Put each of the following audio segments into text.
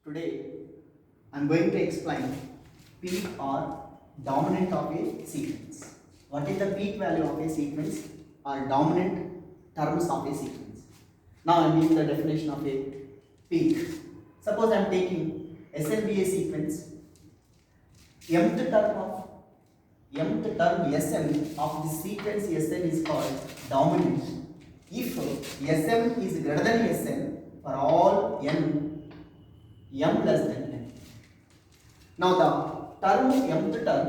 Today I am going to explain peak or dominant of a sequence. What is the peak value of a sequence or dominant terms of a sequence? Now I am giving the definition of a peak. Suppose I am taking SNBA sequence, mth term Sn of the sequence Sn is called dominant if Sm is greater than Sn for all n m less than n. Now the term mth term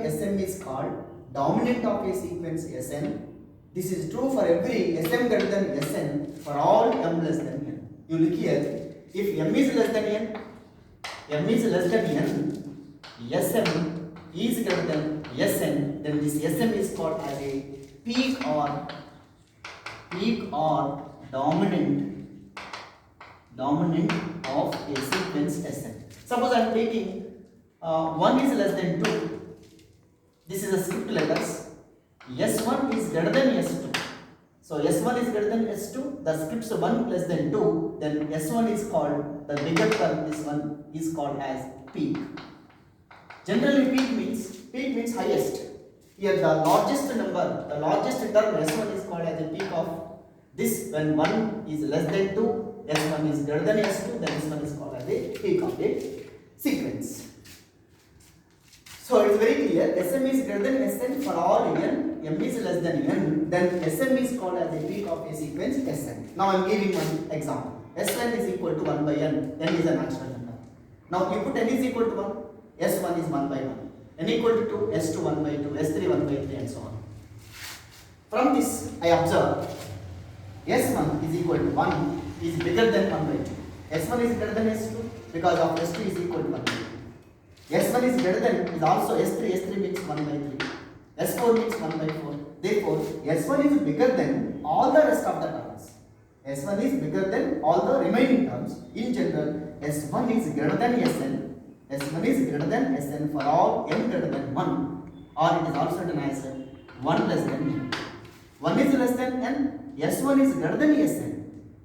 Sm is called dominant of a sequence Sn. This is true for every Sm greater than Sn for all m less than n. You look here, if m is less than n, Sm is greater than Sn, then this Sm is called as a peak or dominant of a sequence Sn. Suppose I am taking 1 is less than 2. This is a script letters. S1 is greater than S2. So S1 is greater than S2. The scripts 1 less than 2. Then S1 is called the bigger term. This one is called as peak. Generally, peak means highest. Here the largest term S1 is called as a peak of this. When 1 is less than 2. S1 is greater than S2, then S1 is called as a peak of a sequence. So it is very clear, Sm is greater than Sn for all n, m is less than n, then Sm is called as a peak of a sequence Sn. Now I am giving one example. Sn is equal to 1 by n is a natural number. Now you put n is equal to 1, S1 is 1 by 1, n equal to 2, S2 1 by 2, S3 1 by 3 and so on. From this I observe S1 is equal to 1 is bigger than 1 by 2. S1 is greater than S2 because of S2 is equal to 1 by 2. S1 is greater than is also S3 means 1 by 3. S4 means 1 by 4. Therefore, S1 is bigger than all the rest of the terms. S1 is bigger than all the remaining terms. In general, S1 is greater than Sn. S1 is greater than Sn for all n greater than 1, or it is also written as 1 less than n. 1 is less than n, S1 is greater than Sn.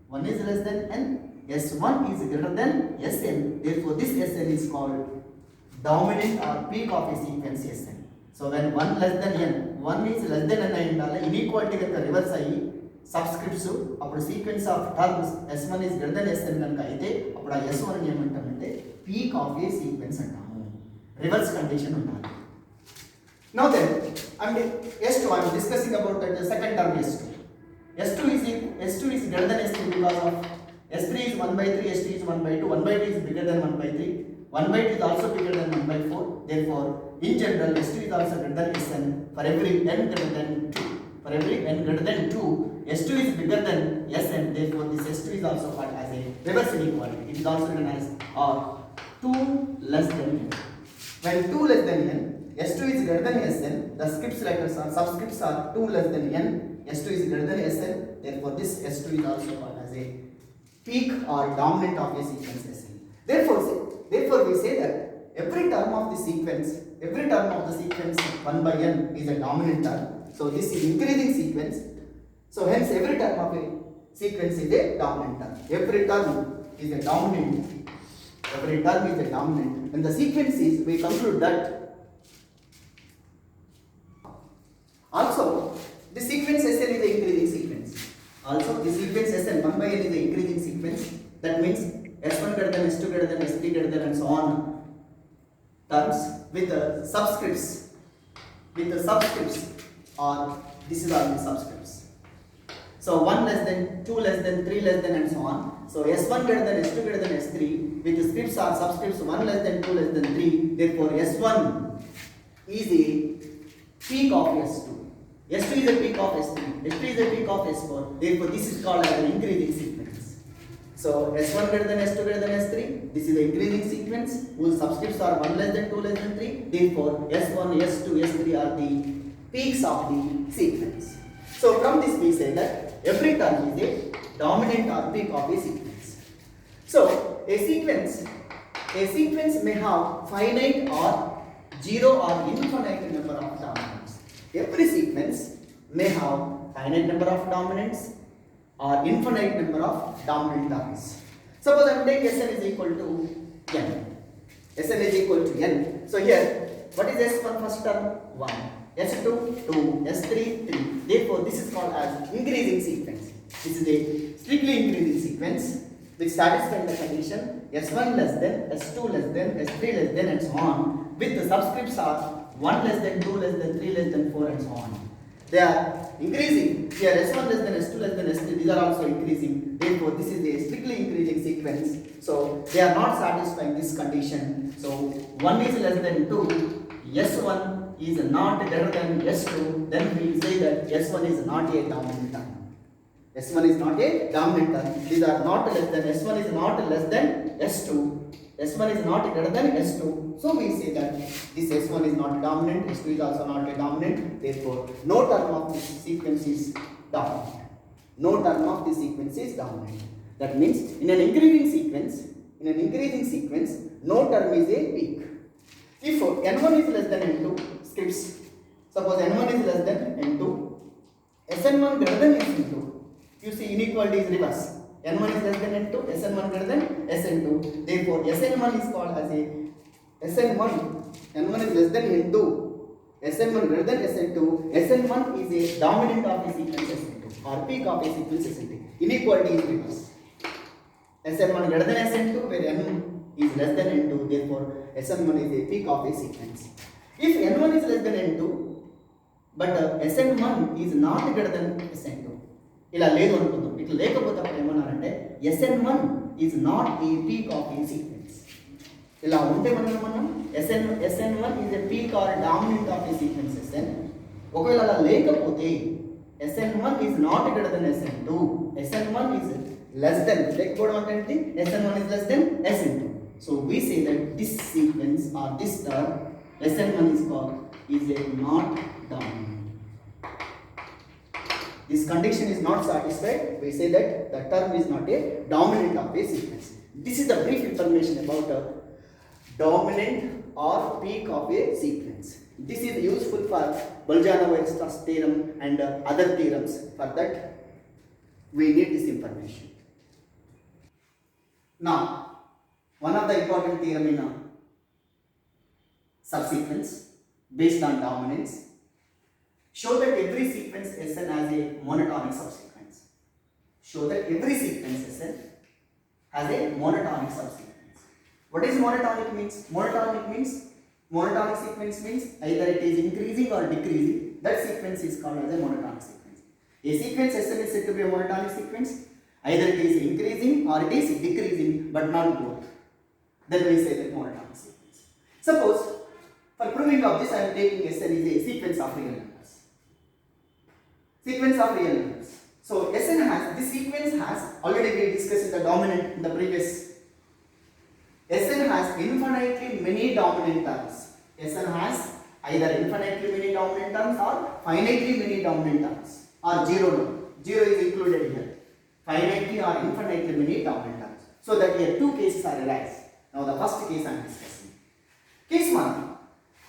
1 is less than n, S1 is greater than Sn. Therefore, this Sn is called dominant or peak of a sequence Sn. So, when 1 less than n, 1 is less than n ayindala, inequality ganaka reverse ayi subscripts appudu sequence of terms S1 is greater than Sn ganaka aithe appudu aa S1 ni emantamante peak of a sequence antamu. Reverse condition undali. Now then, and S2 I am discussing about that the second term S2. S2 is greater than S3 because of S3 is 1 by 3, S2 is 1 by 2, 1 by 2 is bigger than 1 by 3, 1 by 2 is also bigger than 1 by 4. Therefore, in general, S2 is also greater than Sn for every n greater than 2. For every n greater than 2, S2 is bigger than Sn. Therefore, this S2 is also called as a reverse inequality. It is also written as 2 less than n. When 2 less than n, S2 is greater than Sn, the scripts letters or subscripts are 2 less than n, S2 is greater than Sn, therefore this S2 is also called as a peak or dominant of a sequence Sn. Therefore we say that every term of the sequence 1 by n is a dominant term. So this is increasing sequence. So hence every term of a sequence is a dominant term. Every term is a dominant. And the sequence is, we conclude that also the sequence Sn is the increasing sequence. Also, the sequence Sn 1 by n is the increasing sequence. That means S1 greater than S2 greater than S3 greater than and so on terms with the subscripts. Or this is all the subscripts. So 1 less than, 2 less than, 3 less than and so on. So S1 greater than S2 greater than S3 with the scripts or subscripts 1 less than, 2 less than 3. Therefore, S1 is a peak of S2. S2 is a peak of S3, S3 is a peak of S4, therefore this is called as an increasing sequence. So S1 greater than S2 greater than S3, this is the increasing sequence whose subscripts are 1 less than 2 less than 3, therefore S1, S2, S3 are the peaks of the sequence. So from this we say that every term is a dominant or peak of a sequence. So a sequence may have finite or zero or infinite number of dominants. Every sequence may have finite number of dominants or infinite number of dominant terms. Suppose I am taking Sn is equal to n. Sn is equal to n. So here, what is S1 first term? 1. S2, 2. S3, 3. Therefore, this is called as increasing sequence. This is a strictly increasing sequence which satisfies the condition S1 less than, S2 less than, S3 less than, and so on, with the subscripts are 1 less than, 2 less than, 3 less than, 4, and so on. They are increasing. Here S1 less than, S2 less than, S3, these are also increasing. Therefore, this is a strictly increasing sequence. So, they are not satisfying this condition. So, 1 is less than 2, S1 is not greater than S2, then we will say that S1 is not a dominant term. S1 is not a dominant term. These are not less than, S1 is not less than S2. S1 is not greater than S2. So we say that this S1 is not dominant, S2 is also not a dominant. Therefore, no term of this sequence is dominant. No term of this sequence is dominant. That means in an increasing sequence, no term is a peak. If n1 is less than n2, scripts. Suppose n1 is less than n2, Sn1 greater than Sn2. You see inequality is reverse. N1 is less than N2, Sn1 greater than Sn2. Therefore, Sn1 is called as a Sn1. N1 is less than N2. Sn1 greater than Sn2. Sn1 is a dominant of a sequence Sn2 or peak of a sequence Sn2. Inequality is reverse. Sn1 greater than Sn2 where N is less than N2. Therefore, Sn1 is a peak of a sequence. If N1 is less than N2, but Sn1 is not greater than Sn2. ఇలా లేదు అనుకుందాం. ఇట్లా లేకపోతే అప్పుడు ఏమన్నారంటే Sn1 is not a peak of a sequence. ఇలా ఉంటే మనం Sn1 is a peak or dominant of a sequence Sn. ఒకవేళ అలా లేకపోతే Sn1 is not greater than Sn2. Sn1 is less than, లేకపోవడం అంటే ఏంటి? Sn1 is less than Sn2. So we say that this sequence or this term Sn1 is a not dominant. This condition is not satisfied. We say that the term is not a dominant of a sequence. This is the brief information about a dominant or peak of a sequence. This is useful for Bolzano-Weierstrass theorem and other theorems. For that, we need this information. Now, one of the important theorem in a subsequence based on dominance. Show that every sequence Sn has a monotonic subsequence. Show that every sequence Sn has a monotonic subsequence. What is monotonic means? Monotonic sequence means either it is increasing or decreasing. That sequence is called as a monotonic sequence. A sequence Sn is said to be a monotonic sequence. Either it is increasing or it is decreasing, but not both. Then we say that monotonic sequence. Suppose, for proving of this, I am taking Sn is a sequence of real numbers. Sequence of real numbers. So Sn has, this sequence has, already we discussed in the dominant in the previous. Sn has infinitely many dominant terms. Sn has either infinitely many dominant terms or finitely many dominant terms or zero. Zero is included here. Finitely or infinitely many dominant terms. So that here two cases are arise. Now the first case I am discussing. Case 1.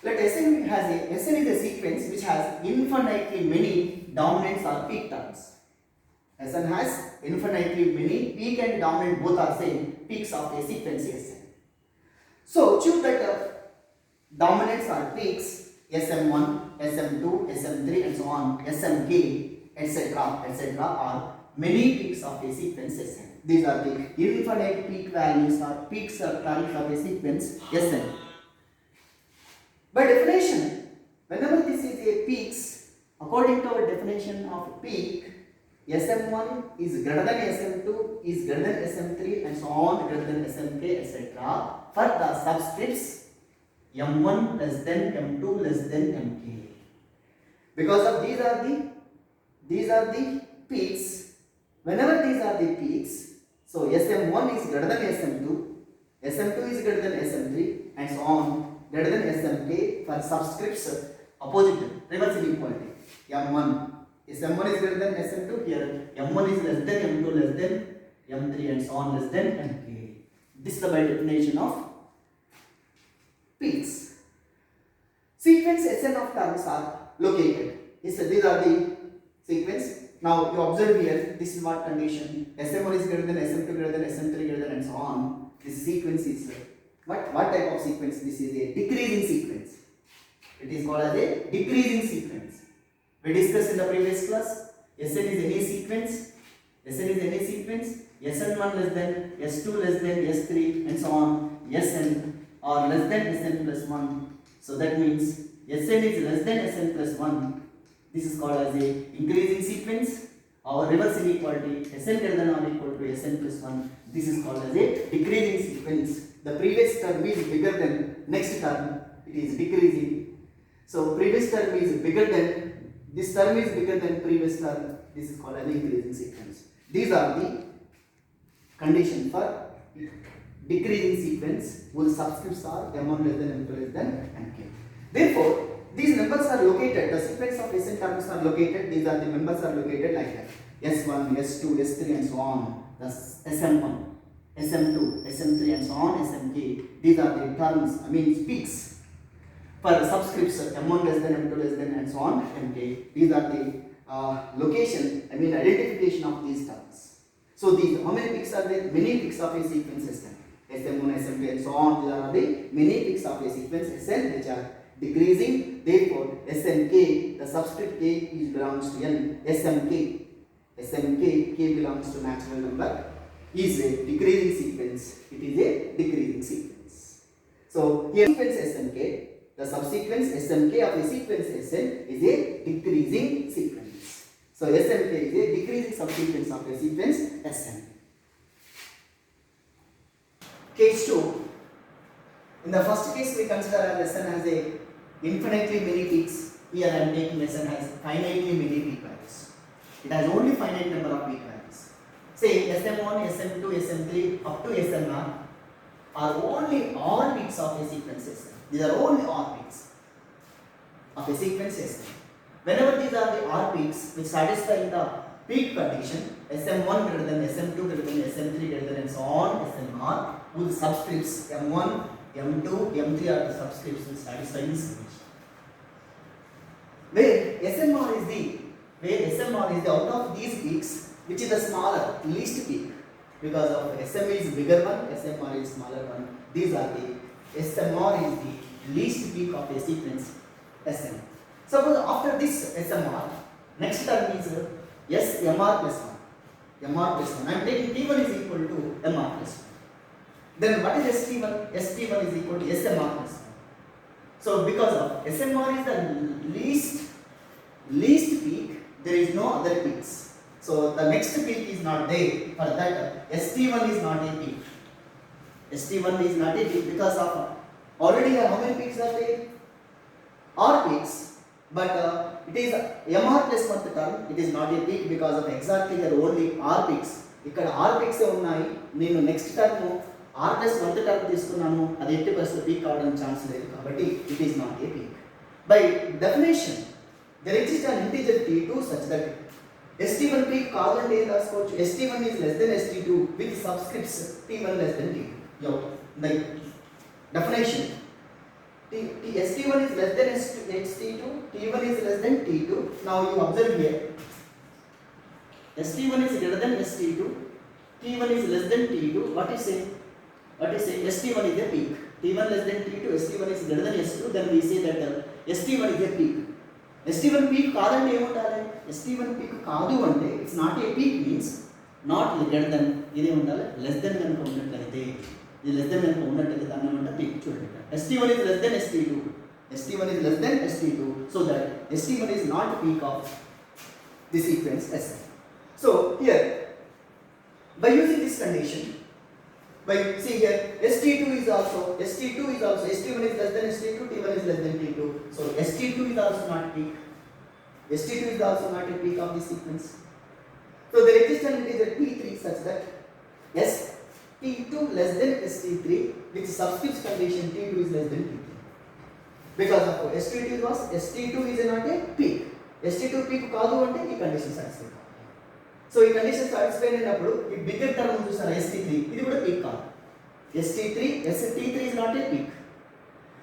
Let Sn is a sequence which has infinitely many dominants or peak terms. Sn has infinitely many peak and dominant both are same peaks of a sequence Sn. So choose that dominants are peaks Sm1, Sm2, Sm3 and so on, Smk, etc. are many peaks of a sequence Sn. These are the infinite peak values or peaks or terms of a sequence Sn. By definition, whenever this is a peaks, according to our definition of peak, Sm1 is greater than Sm2, is greater than Sm3 and so on, greater than Smk, etc. for the subscripts M1 less than M2 less than Mk. Because of these are the peaks. Whenever these are the peaks, so Sm1 is greater than Sm2, Sm2 is greater than Sm3 and so on, greater than Smk for subscripts opposite reverse inequality. M1 is M1 is greater than Sm2, here M1 is less than M2 less than M3 and so on less than Mk. This is the by definition of peaks. Sequence Sn of terms are located. These are the sequence. Now you observe here, this is what condition, SM1 is greater than SM2 greater than SM3 greater than and so on. This sequence is what type of sequence? This is a decreasing sequence. It is called as a decreasing sequence. We discussed in the previous class, Sn is any sequence, Sn is any sequence, Sn1 less than, S2 less than, S3 and so on, Sn or less than Sn plus 1. So that means Sn is less than Sn plus 1. This is called as a increasing sequence or reverse inequality, Sn greater than or equal to Sn plus 1. This is called as a decreasing sequence. The previous term is bigger than next term, it is decreasing. So previous term is bigger than, this term is bigger than previous term, this is called as increasing sequence. These are the conditions for decreasing sequence whose subscripts are m1 less than m2 less than mk. Therefore, these numbers are located, the sequence of Sn terms are located, these are the members are located like that. S1, S2, S3 and so on, thus SM1, SM2, SM3 and so on, SMK. These are the terms, peaks for subscripts m1 less than m2 less than and so on, mk. These are the location, identification of these terms. So these, how many peaks are there? Many peaks of a sequence Sn. SM1, SM2 and so on, these are the many peaks of a sequence Sn which are decreasing. Therefore, Snk, the subscript k belongs to n. Smk, k belongs to natural number, is a decreasing sequence. It is a decreasing sequence. So here sequence Smk, the subsequence Smk of a sequence Sn is a decreasing sequence. So Smk is a decreasing subsequence of a sequence Sn. Case 2. In the first case, we consider as Sn has a infinitely many peaks. Here I am taking Sn has finitely many peak values. It has only finite number of peak values. Say Sm1, Sm2, Sm3 up to Snr are only all peaks of a sequence Sn. These are only all peaks of a sequence Sn. Whenever these are the R peaks which satisfy the peak condition, Sm1 greater than, Sm2 greater than, Sm3 greater than and so on, Snr with subscripts M1, M2, M3 are the subscripts which satisfy this condition. Where SMR is the out of these peaks, which is the smaller, least peak, because of SM is bigger one, SMR is smaller one. These are the SMR is the least peak of a sequence SM. Suppose after this SMR, next term is SMR plus 1. MR plus 1. I am taking T1 is equal to MR plus 1. Then what is ST1? ST1 is equal to SMR plus 1. So because of SMR is the least peak, there is no other peaks. So the next peak is not there. For that, ST1 is not a peak. ST1 is not a peak because of already how many peaks are there? R peaks, but it is MR plus 1 term. It is not a peak because of exactly there only R peaks. ఇక్కడ R peaks ఉన్నాయి. నేను next term R plus 1 term తీసుకున్నాను. అది 80% peak కావడానికి chance లేదు కాబట్టి it is not a peak. By definition, there exists an integer t2 such that st1 peak కావాలంటే ఏం రాసుకోవచ్చు? st1 is less than st2 with subscripts t1 less than t2. The definition st1 is less than st2, t1 is less than t2. Now you observe here, st1 is greater than st2, t1 is less than t2. What is say? st1 is a peak. t1 less than t2, st1 is greater than s2. Then we say that st1 is a peak. st1 peak కాదంటే ఏముండాలి? st1 peak కాదు అంటే it's not a peak means not greater than ఇదే ఉండాలి. Less than కనుక ఉన్నట్లయితే ఇది less than కనుక ఉన్నట్లయితే దాన్ని ఏమంటారు? పీక్. చూడండి, st1 is less than st2, st1 is less than st2, so that st1 is not peak of the sequence Sn. So here, by using this condition, by see here st1 is also st1 is less than st2, t1 is less than t2, so st2 is also not peak. st2 is also not a peak of the sequence. So there exists an integer t3 such that st2 less than st3 with subscript condition t2 is less than t3. Because of st2 is not a peak. st2 peak కాదు అంటే ఈ condition satisfy. So ఈ condition satisfy అయినప్పుడు ఈ bigger term చూసారా st3, ఇది కూడా peak కాదు. st3 is not a peak.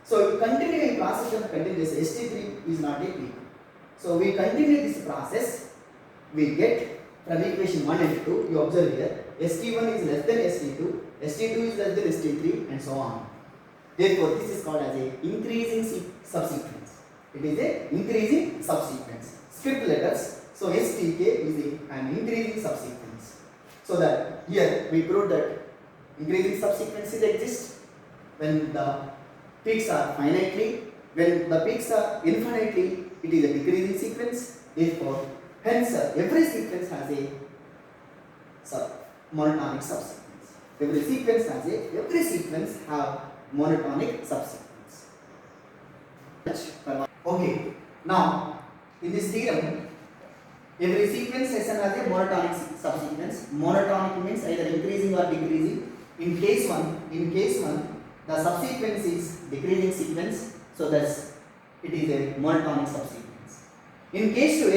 So we continue in process of continuous st3 is not a peak. So we continue this process we get from equation 1 and 2, you observe here, ST1 is less than ST2, ST2 is less than ST3 and so on. Therefore, this is called as a increasing subsequence. It is a increasing subsequence. Script letters. So STK is an increasing subsequence. So that here we prove that increasing subsequences exist when the peaks are finitely. When the peaks are infinitely, it is a decreasing sequence. Therefore, hence every sequence has a monotonic subsequence. Every sequence have monotonic subsequence. Okay. Now, in this theorem, every sequence has a monotonic subsequence. Monotonic means either increasing or decreasing. In case 1, the subsequence is decreasing sequence, so thus it is a monotonic subsequence. In case 2,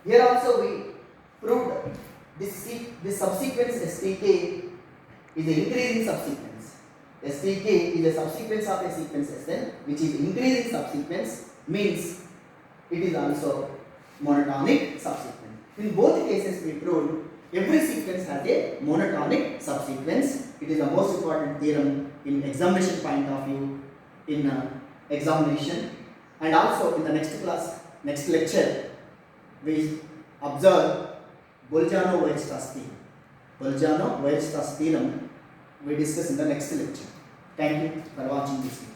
here also we proved this subsequence STK is an increasing subsequence. STK is a subsequence of a sequence Sn, which is increasing subsequence, means it is also monotonic subsequence. In both cases we proved every sequence has a monotonic subsequence. It is the most important theorem in examination point of view, in examination, and also in the next lecture, we observe Bolzano-Weierstrass theorem. Bolzano-Weierstrass theorem we discuss in the next lecture. Thank you for watching this video.